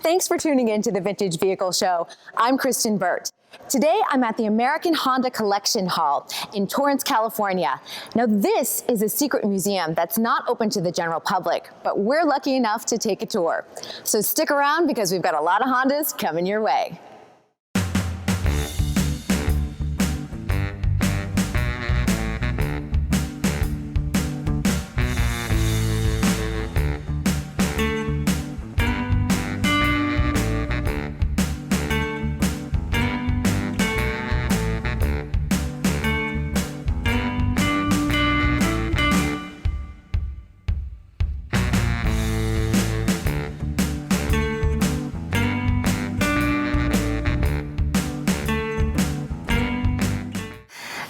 Thanks for tuning in to the Vintage Vehicle Show. I'm Kristen Burt. Today, I'm at the American Honda Collection Hall in Torrance, California. Now, this is a secret museum that's not open to the general public, but we're lucky enough to take a tour. So stick around because we've got a lot of Hondas coming your way.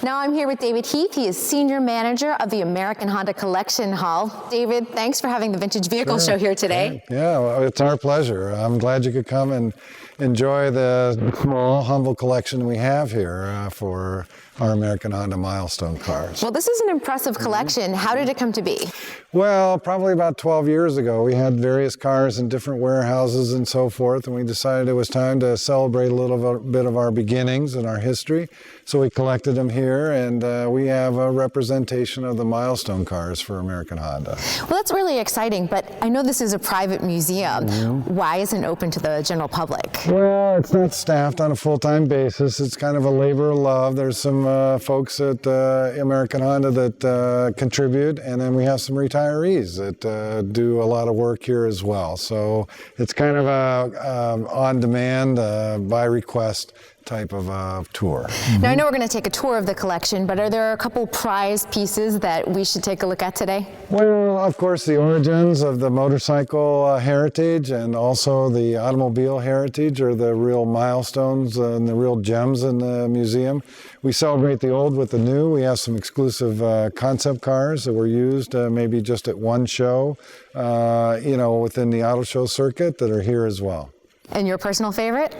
Now I'm here with David Heath. He is Senior Manager of the American Honda Collection Hall. David, thanks for having the Vintage Vehicle Show here today. Yeah, well, it's our pleasure. I'm glad you could come and enjoy the small, humble collection we have here for our American Honda milestone cars. Well, this is an impressive collection. How did it come to be? Well, probably about 12 years ago, we had various cars in different warehouses and so forth, and we decided it was time to celebrate a little bit of our beginnings and our history. So we collected them here, and we have a representation of the milestone cars for American Honda. Well, that's really exciting, but I know this is a private museum. Why isn't it open to the general public? Well, it's not staffed on a full-time basis. It's kind of a labor of love. There's some folks at American Honda that contribute, and then we have some retirees that do a lot of work here as well. So it's kind of a on-demand, by request type of tour. Now, I know we're going to take a tour of the collection, but are there a couple prize pieces that we should take a look at today? Well, of course, the origins of the motorcycle heritage and also the automobile heritage are the real milestones and the real gems in the museum. We celebrate the old with the new. We have some exclusive concept cars that were used maybe just at one show, within the auto show circuit that are here as well. And your personal favorite?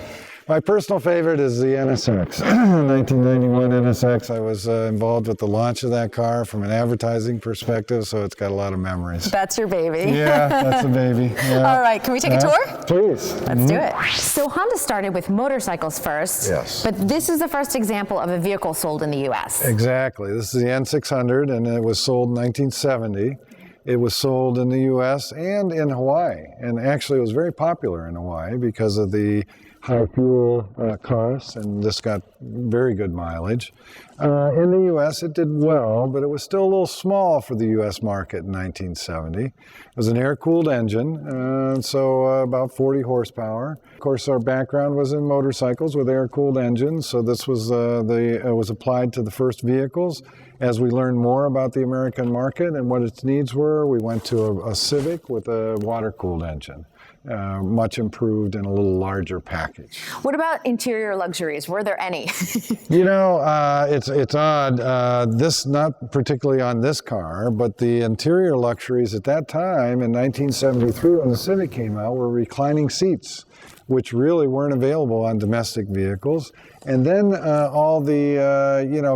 My personal favorite is the NSX, 1991 NSX. I was involved with the launch of that car from an advertising perspective, so it's got a lot of memories. That's your baby. Yeah, that's a baby. Yeah. All right, can we take a tour? Please. Let's do it. So Honda started with motorcycles first, yes, but this is the first example of a vehicle sold in the U.S. Exactly. This is the N600, and it was sold in 1970. It was sold in the U.S. and in Hawaii, and actually it was very popular in Hawaii because of the high fuel costs, and this got very good mileage. In the U.S. it did well, but it was still a little small for the U.S. market in 1970. It was an air-cooled engine, so about 40 horsepower. Of course, our background was in motorcycles with air-cooled engines, so this was it was applied to the first vehicles. As we learned more about the American market and what its needs were, we went to a Civic with a water-cooled engine. Much improved and a little larger package. What about interior luxuries? Were there any? It's odd. This, not particularly on this car, but the interior luxuries at that time in 1973 when the Civic came out were reclining seats, which really weren't available on domestic vehicles. And then all the,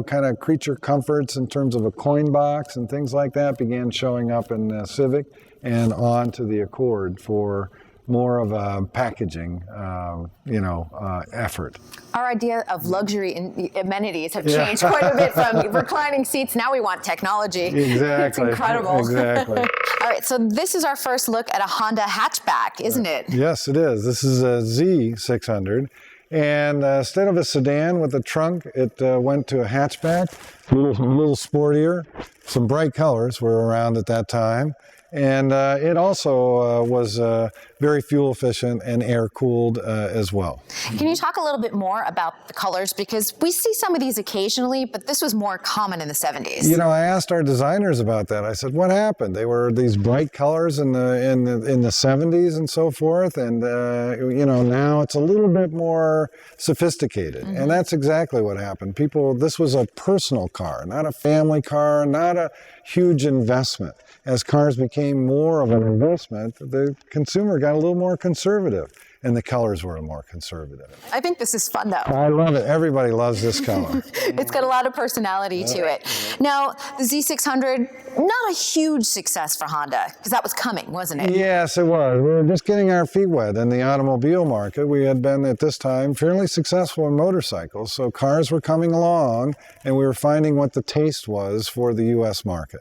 kind of creature comforts in terms of a coin box and things like that began showing up in the Civic and on to the Accord for more of a packaging, effort. Our idea of luxury amenities have changed quite a bit from reclining seats. Now we want technology. Exactly. It's incredible. Exactly. All right, so this is our first look at a Honda hatchback, isn't it? Yes, it is. This is a Z600. And instead of a sedan with a trunk, it went to a hatchback, a little sportier. Some bright colors were around at that time. And it also was very fuel efficient and air cooled as well. Can you talk a little bit more about the colors? Because we see some of these occasionally, but this was more common in the 70s. I asked our designers about that. I said, what happened? They were these bright colors in the 70s and so forth. And, now it's a little bit more sophisticated. Mm-hmm. And that's exactly what happened. This was a personal car, not a family car, not a huge investment. As cars became more of an investment, the consumer got a little more conservative. and the colors were more conservative. I think this is fun, though. I love it. Everybody loves this color. It's got a lot of personality to it. Now, the Z600, not a huge success for Honda, because that was coming, wasn't it? Yes, it was. We were just getting our feet wet in the automobile market. We had been, at this time, fairly successful in motorcycles, so cars were coming along, and we were finding what the taste was for the U.S. market.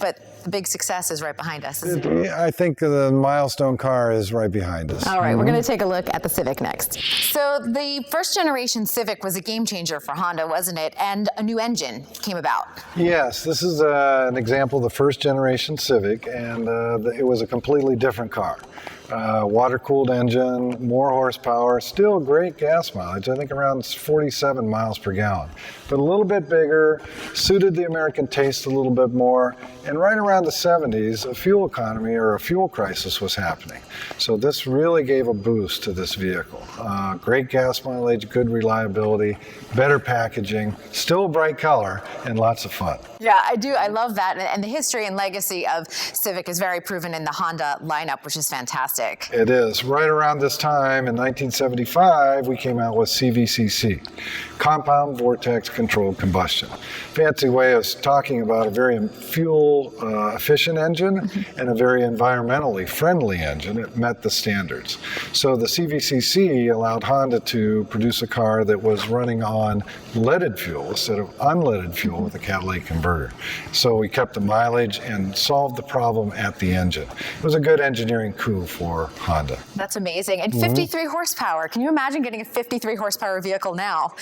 But the big success is right behind us, isn't it? I think the milestone car is right behind us. All right, we're going to take a look at the Civic next. So the first generation Civic was a game changer for Honda, wasn't it? And a new engine came about. Yes, this is an example of the first generation Civic, and it was a completely different car. Water-cooled engine, more horsepower, still great gas mileage, I think around 47 miles per gallon. But a little bit bigger, suited the American taste a little bit more, and right around the 70s, a fuel economy or a fuel crisis was happening. So this really gave a boost to this vehicle. Great gas mileage, good reliability, better packaging, still a bright color, and lots of fun. Yeah, I do. I love that. And the history and legacy of Civic is very proven in the Honda lineup, which is fantastic. It is. Right around this time, in 1975, we came out with CVCC, Compound Vortex Controlled Combustion. Fancy way of talking about a very fuel efficient engine and a very environmentally friendly engine. It met the standards. So the CVCC allowed Honda to produce a car that was running on leaded fuel instead of unleaded fuel with a catalytic converter. So we kept the mileage and solved the problem at the engine. It was a good engineering coup for Honda. That's amazing. And 53 horsepower. Can you imagine getting a 53 horsepower vehicle now?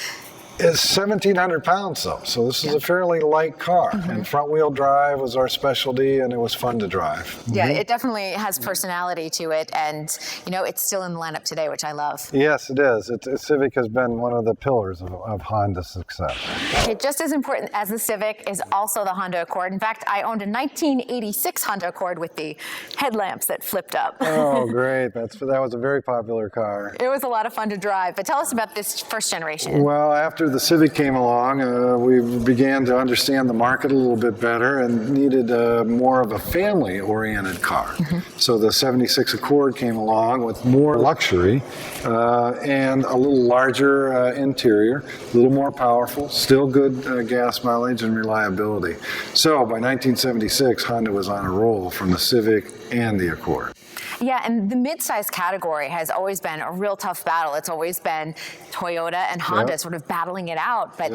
It's 1,700 pounds though, so this is a fairly light car. And front wheel drive was our specialty, and it was fun to drive. Yeah, it definitely has personality to it, and you know, it's still in the lineup today, which I love. Yes, it is. Civic has been one of the pillars of Honda's success. Okay, just as important as the Civic is also the Honda Accord. In fact, I owned a 1986 Honda Accord with the headlamps that flipped up. Oh, great. That was a very popular car. It was a lot of fun to drive, but tell us about this first generation. Well, after the Civic came along, we began to understand the market a little bit better and needed more of a family-oriented car. So the 76 Accord came along with more luxury and a little larger interior, a little more powerful, still good gas mileage and reliability. So by 1976, Honda was on a roll from the Civic and the Accord. Yeah, and the mid-size category has always been a real tough battle. It's always been Toyota and Honda sort of battling it out. But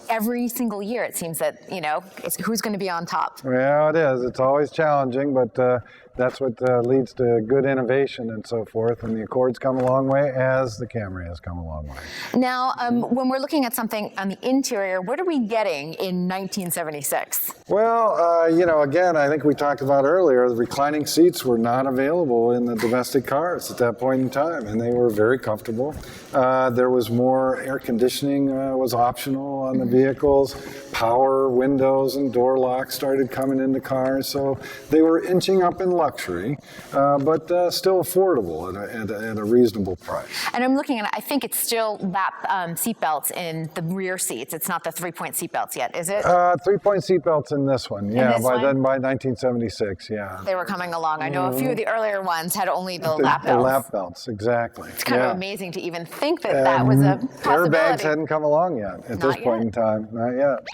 every single year it seems that, you know, it's who's going to be on top. Well, it is. It's always challenging, but that's what leads to good innovation and so forth. And the Accord's come a long way, as the Camry has come a long way. Now, when we're looking at something on the interior, what are we getting in 1976? Well, you know, again, I think we talked about earlier, the reclining seats were not available in the domestic cars at that point in time, and they were very comfortable. There was more air conditioning was optional on the vehicles. Power windows and door locks started coming into cars, so they were inching up in luxury, but still affordable at a reasonable price. And I'm looking at, I think it's still lap seat belts in the rear seats. It's not the 3-point seat belts yet, is it? 3-point seat belts in this one, yeah. This one? By 1976, yeah. They were coming along. I know a few of the earlier ones had only the lap belts. The lap belts, exactly. It's kind of amazing to even think that that was a possibility. Airbags hadn't come along yet at this point in time, not yet.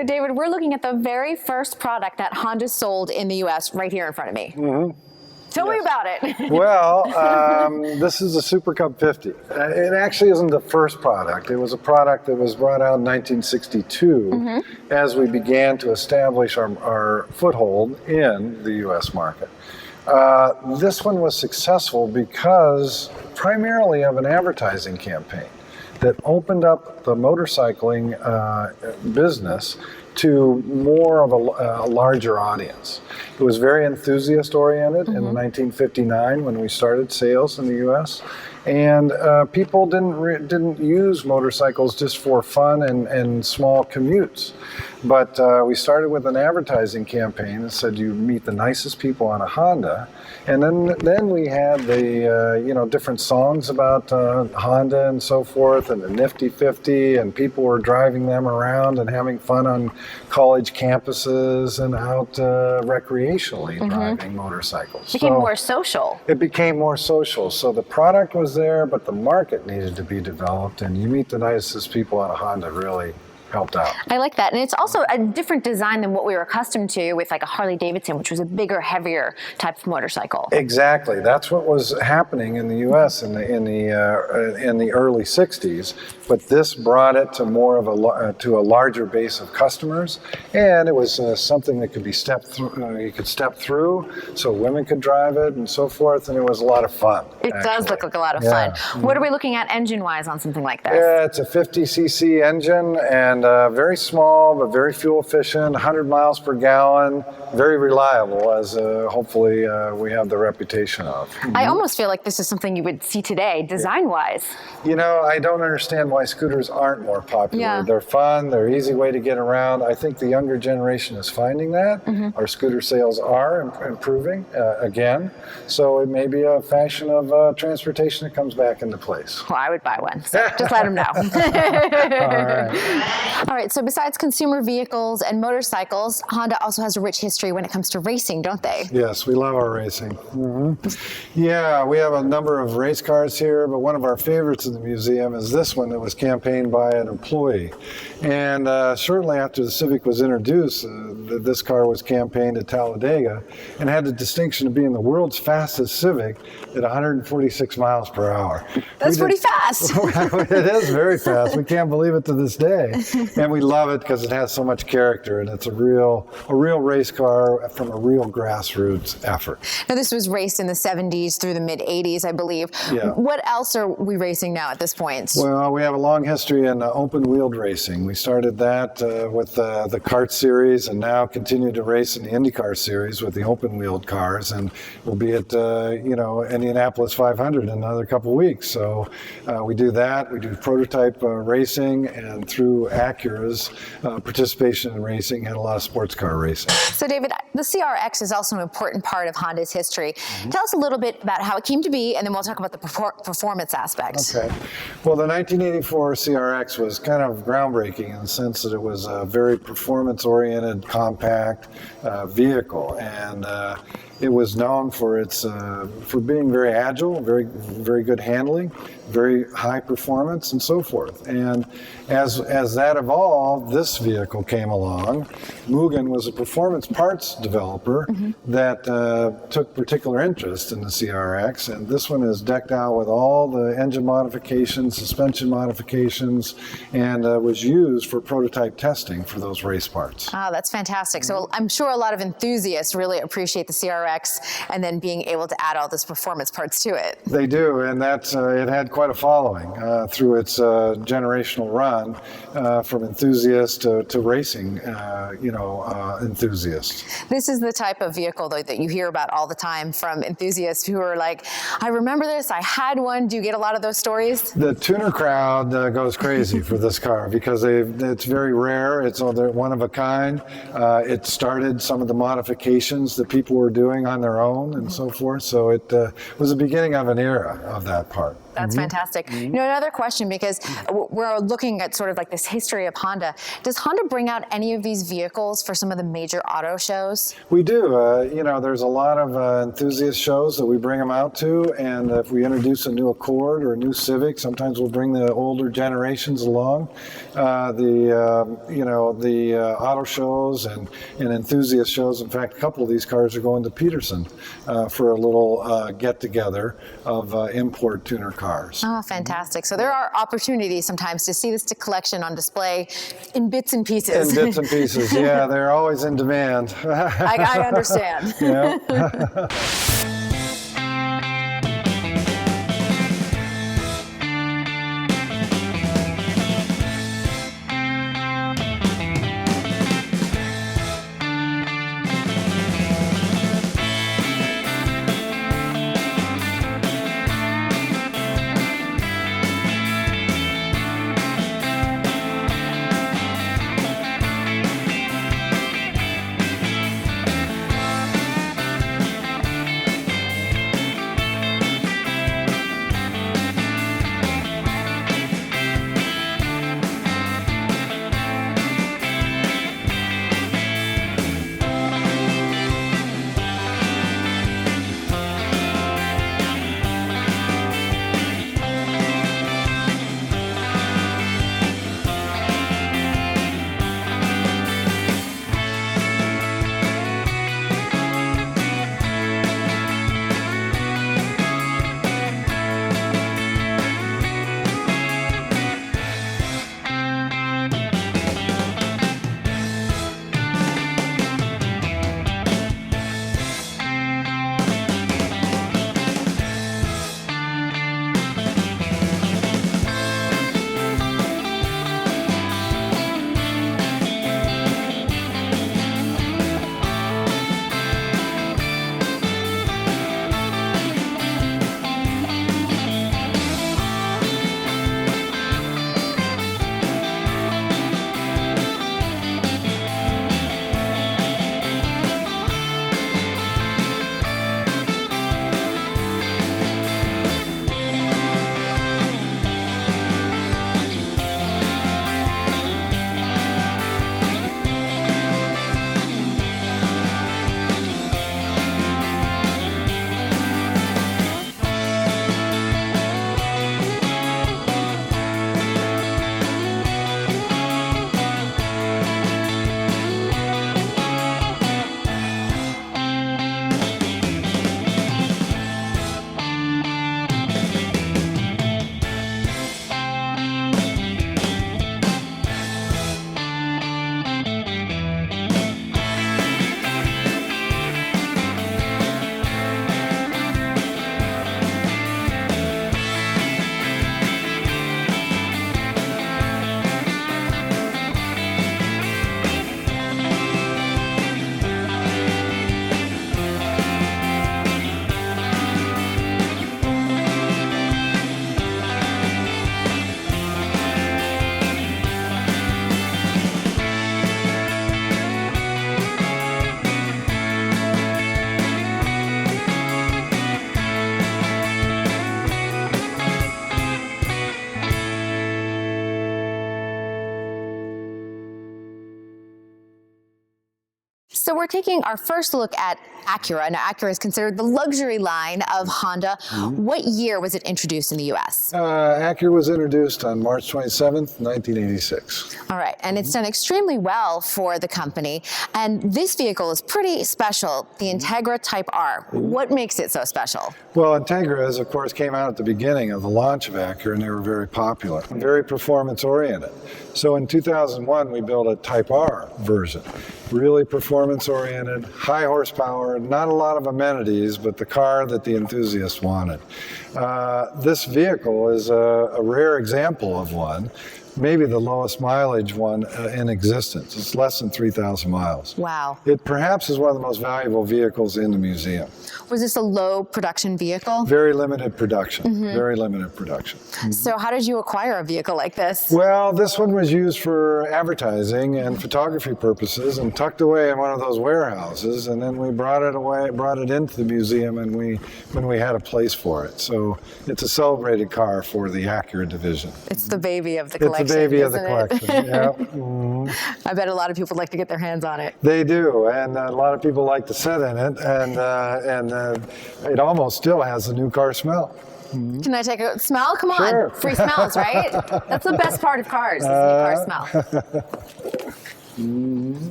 So David, we're looking at the very first product that Honda sold in the US right here in front of me. Tell me about it. Well, this is a Super Cub 50. It actually isn't the first product. It was a product that was brought out in 1962 as we began to establish our foothold in the US market. This one was successful because primarily of an advertising campaign that opened up the motorcycling business to more of a larger audience. It was very enthusiast oriented in 1959 when we started sales in the US. And people didn't use motorcycles just for fun and small commutes. But we started with an advertising campaign that said you meet the nicest people on a Honda. And then we had the different songs about Honda and so forth, and the Nifty 50, and people were driving them around and having fun on college campuses and out recreationally driving motorcycles. It became more social. It became more social. So the product was there, but the market needed to be developed, and you meet the nicest people on a Honda really helped out. I like that. And it's also a different design than what we were accustomed to with like a Harley Davidson, which was a bigger, heavier type of motorcycle. Exactly. That's what was happening in the US in the early 60s. But this brought it to more of a larger base of customers, and it was something that could be stepped through. You could step through, so women could drive it and so forth, and it was a lot of fun. It does look like a lot of fun. What are we looking at engine-wise on something like this? Yeah, it's a 50cc engine, and very small but very fuel efficient, 100 miles per gallon, very reliable, as hopefully we have the reputation of. I almost feel like this is something you would see today, design-wise. You know, I don't understand why scooters aren't more popular. Yeah. They're fun, they're an easy way to get around. I think the younger generation is finding that. Our scooter sales are improving again. So it may be a fashion of transportation that comes back into place. Well, I would buy one, so just let them know. All right. All right, so besides consumer vehicles and motorcycles, Honda also has a rich history when it comes to racing, don't they? Yes, we love our racing. Yeah, we have a number of race cars here, but one of our favorites in the museum is this one that was campaigned by an employee. And shortly after the Civic was introduced, this car was campaigned at Talladega and had the distinction of being the world's fastest Civic at 146 miles per hour. That's pretty fast. It is very fast. We can't believe it to this day. And we love it because it has so much character, and it's a real race car from a real grassroots effort. Now, this was raced in the 70s through the mid-80s, I believe. Yeah. What else are we racing now at this point? Well, we have a long history in open-wheeled racing. We started that with the kart series, and now continue to race in the IndyCar series with the open-wheeled cars, and we'll be at Indianapolis 500 in another couple weeks. So we do that. We do prototype racing, and through Acura's participation in racing, had a lot of sports car racing. So David, the CRX is also an important part of Honda's history. Tell us a little bit about how it came to be, and then we'll talk about the performance aspects. Okay. Well, the 1984 CRX was kind of groundbreaking in the sense that it was a very performance-oriented, compact vehicle, and it was known for being very agile, very good handling, very high performance, and so forth. And as that evolved, this vehicle came along. Mugen was a performance parts developer that took particular interest in the CRX, and this one is decked out with all the engine modifications, suspension modifications, and was used for prototype testing for those race parts. Ah, that's fantastic. So I'm sure a lot of enthusiasts really appreciate the CRX and then being able to add all this performance parts to it. They do, and that's it had quite a following through its generational run from enthusiasts to racing, enthusiasts. This is the type of vehicle, though, that you hear about all the time from enthusiasts who are like, I remember this, I had one. Do you get a lot of those stories? The tuner crowd goes crazy for this car because it's very rare. It's one of a kind. It started some of the modifications that people were doing going on their own and so forth. So it was the beginning of an era of that part. That's fantastic. You know, another question, because we're looking at sort of like this history of Honda. Does Honda bring out any of these vehicles for some of the major auto shows? We do. You know, there's a lot of enthusiast shows that we bring them out to, and if we introduce a new Accord or a new Civic, sometimes we'll bring the older generations along. You know, the auto shows and enthusiast shows. In fact, a couple of these cars are going to Peterson for a little get-together of import tuner cars. Oh, fantastic. So there are opportunities sometimes to see this collection on display in bits and pieces. In bits and pieces, yeah. They're always in demand. I understand. Yeah. So we're taking our first look at Acura. Now, Acura is considered the luxury line of Honda. What year was it introduced in the U.S.? Acura was introduced on March 27th, 1986. All right, and it's done extremely well for the company. And this vehicle is pretty special, the Integra Type R. What makes it so special? Well, Integras, of course, came out at the beginning of the launch of Acura, and they were very popular, very performance-oriented. So in 2001, we built a Type R version. Really performance-oriented, high horsepower, not a lot of amenities, but the car that the enthusiasts wanted. This vehicle is a rare example of one. maybe the lowest mileage one in existence. It's less than 3,000 miles. Wow. It perhaps is one of the most valuable vehicles in the museum. Was this a low production vehicle? Very limited production, very limited production. So how did you acquire a vehicle like this? Well, this one was used for advertising and photography purposes and tucked away in one of those warehouses, and then we brought it into the museum when we had a place for it. So it's a celebrated car for the Acura division. It's the baby of the collection. It's the baby of the isn't it? collection, yeah. I bet a lot of people like to get their hands on it. They do, and a lot of people like to sit in it, and it almost still has a new car smell. Can I take a smell? Come on, Sure. free smells, right? That's the best part of cars, is new car smell.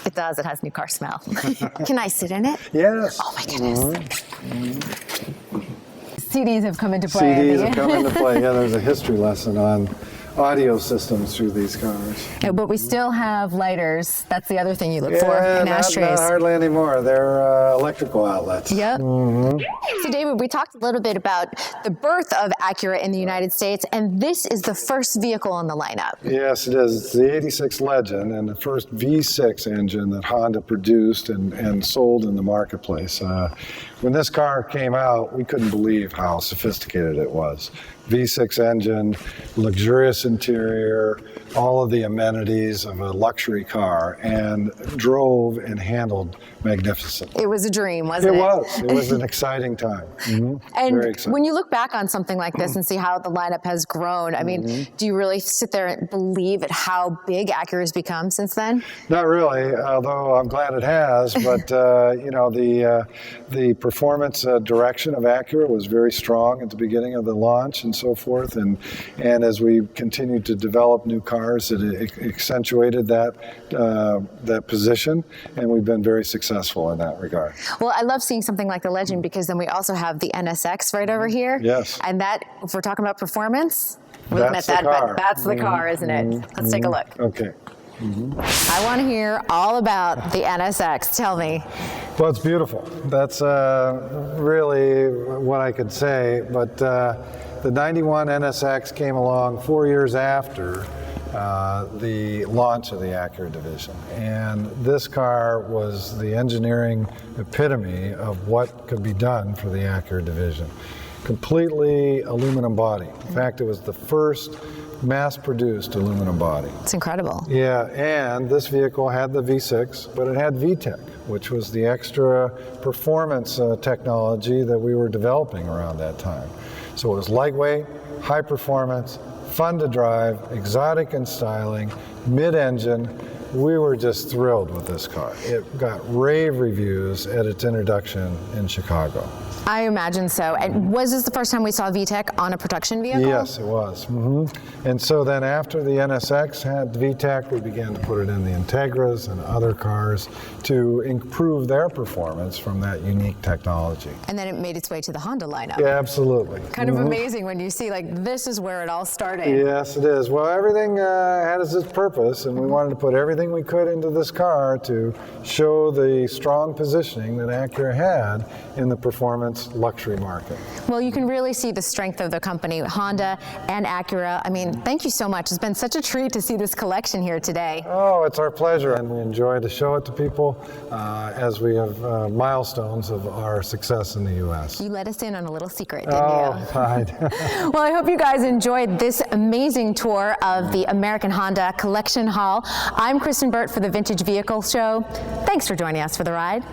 It does, it has new car smell. Can I sit in it? Yes. Oh my goodness. CDs have come into play. CDs have come into play. Yeah, there's a history lesson on audio systems through these cars. Yeah, but we still have lighters. That's the other thing you look for in not ashtrays. hardly anymore. They're electrical outlets. Yep. So David, we talked a little bit about the birth of Acura in the United States, and this is the first vehicle on the lineup. Yes, it is. It's the 86 Legend and the first V6 engine that Honda produced and sold in the marketplace. When this car came out, we couldn't believe how sophisticated it was. V6 engine, luxurious interior, all of the amenities of a luxury car, and drove and handled magnificently. It was a dream, wasn't it? It was. It was an exciting time. And Very exciting. when you look back on something like this and see how the lineup has grown, I mean, do you really sit there and believe at how big Acura has become since then? Not really, although I'm glad it has. But the performance direction of Acura was very strong at the beginning of the launch and so forth. And as we continued to develop new cars, it accentuated that position, and we've been very successful in that regard. Well, I love seeing something like the Legend because then we also have the NSX right over here. Yes. And that, if we're talking about performance, we're looking at That's that. the car. That's the car, isn't it? Let's take a look. Okay. I want to hear all about the NSX. Tell me. Well, it's beautiful. That's really what I could say. But the 91 NSX came along 4 years after the launch of the Acura division. And this car was the engineering epitome of what could be done for the Acura division. Completely aluminum body. In fact, it was the first mass-produced aluminum body. It's incredible. Yeah, and this vehicle had the V6, but it had VTEC, which was the extra performance technology that we were developing around that time. So it was lightweight, high performance, fun to drive, exotic in styling, mid-engine. We were just thrilled with this car. It got rave reviews at its introduction in Chicago. I imagine so. And was this the first time we saw VTEC on a production vehicle? Yes, it was. And so then after the NSX had VTEC, we began to put it in the Integras and other cars to improve their performance from that unique technology. And then it made its way to the Honda lineup. Yeah, absolutely. Kind of amazing when you see, like, this is where it all started. Yes, it is. Well, everything had its purpose, and we wanted to put everything we could into this car to show the strong positioning that Acura had in the performance luxury market. Well, you can really see the strength of the company, Honda and Acura. I mean, thank you so much. It's been such a treat to see this collection here today. Oh, it's our pleasure, and we enjoy to show it to people as we have milestones of our success in the U.S. You let us in on a little secret, didn't Oh, you? fine. Well, I hope you guys enjoyed this amazing tour of the American Honda Collection Hall. I'm Kristen Burt for the Vintage Vehicle Show. Thanks for joining us for the ride.